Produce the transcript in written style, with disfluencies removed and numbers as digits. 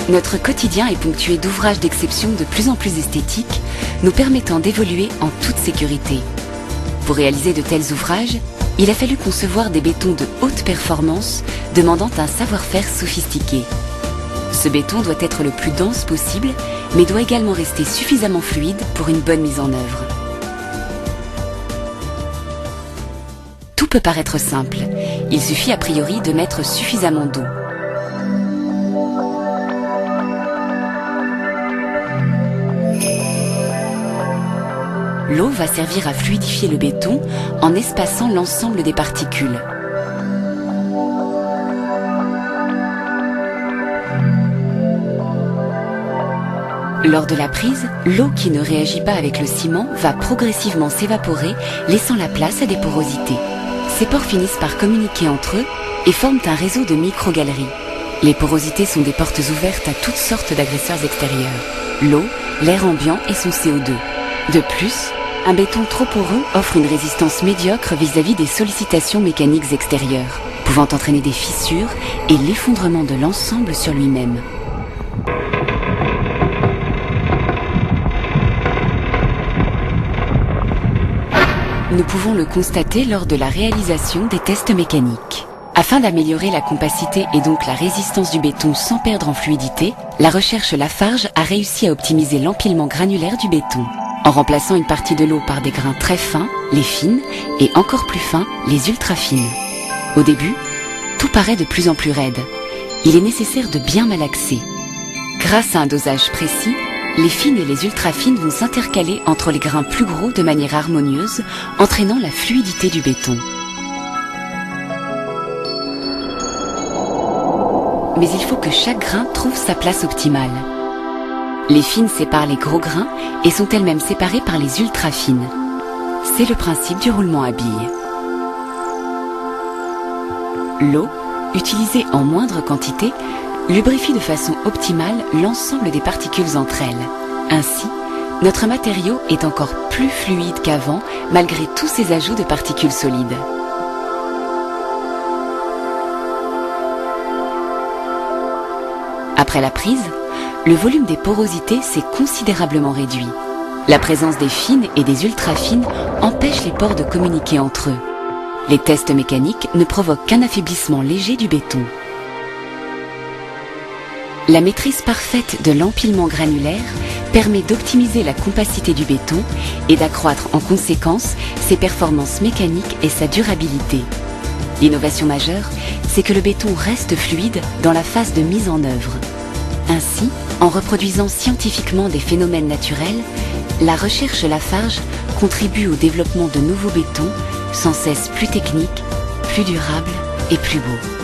Notre quotidien est ponctué d'ouvrages d'exception de plus en plus esthétiques, nous permettant d'évoluer en toute sécurité. Pour réaliser de tels ouvrages, il a fallu concevoir des bétons de haute performance, demandant un savoir-faire sophistiqué. Ce béton doit être le plus dense possible, mais doit également rester suffisamment fluide pour une bonne mise en œuvre. Tout peut paraître simple, il suffit a priori de mettre suffisamment d'eau. L'eau va servir à fluidifier le béton en espaçant l'ensemble des particules. Lors de la prise, l'eau qui ne réagit pas avec le ciment va progressivement s'évaporer, laissant la place à des porosités. Ces pores finissent par communiquer entre eux et forment un réseau de micro-galeries. Les porosités sont des portes ouvertes à toutes sortes d'agresseurs extérieurs. L'eau, l'air ambiant et son CO2. De plus, un béton trop poreux offre une résistance médiocre vis-à-vis des sollicitations mécaniques extérieures, pouvant entraîner des fissures et l'effondrement de l'ensemble sur lui-même. Nous pouvons le constater lors de la réalisation des tests mécaniques. Afin d'améliorer la compacité et donc la résistance du béton sans perdre en fluidité, la recherche Lafarge a réussi à optimiser l'empilement granulaire du béton, en remplaçant une partie de l'eau par des grains très fins, les fines, et encore plus fins, les ultra fines. Au début, tout paraît de plus en plus raide. Il est nécessaire de bien malaxer. Grâce à un dosage précis, les fines et les ultra fines vont s'intercaler entre les grains plus gros de manière harmonieuse, entraînant la fluidité du béton. Mais il faut que chaque grain trouve sa place optimale. Les fines séparent les gros grains et sont elles-mêmes séparées par les ultra fines. C'est le principe du roulement à billes. L'eau, utilisée en moindre quantité, lubrifie de façon optimale l'ensemble des particules entre elles. Ainsi, notre matériau est encore plus fluide qu'avant malgré tous ces ajouts de particules solides. Après la prise, le volume des porosités s'est considérablement réduit. La présence des fines et des ultra-fines empêche les pores de communiquer entre eux. Les tests mécaniques ne provoquent qu'un affaiblissement léger du béton. La maîtrise parfaite de l'empilement granulaire permet d'optimiser la compacité du béton et d'accroître en conséquence ses performances mécaniques et sa durabilité. L'innovation majeure, c'est que le béton reste fluide dans la phase de mise en œuvre. Ainsi, en reproduisant scientifiquement des phénomènes naturels, la recherche Lafarge contribue au développement de nouveaux bétons sans cesse plus techniques, plus durables et plus beaux.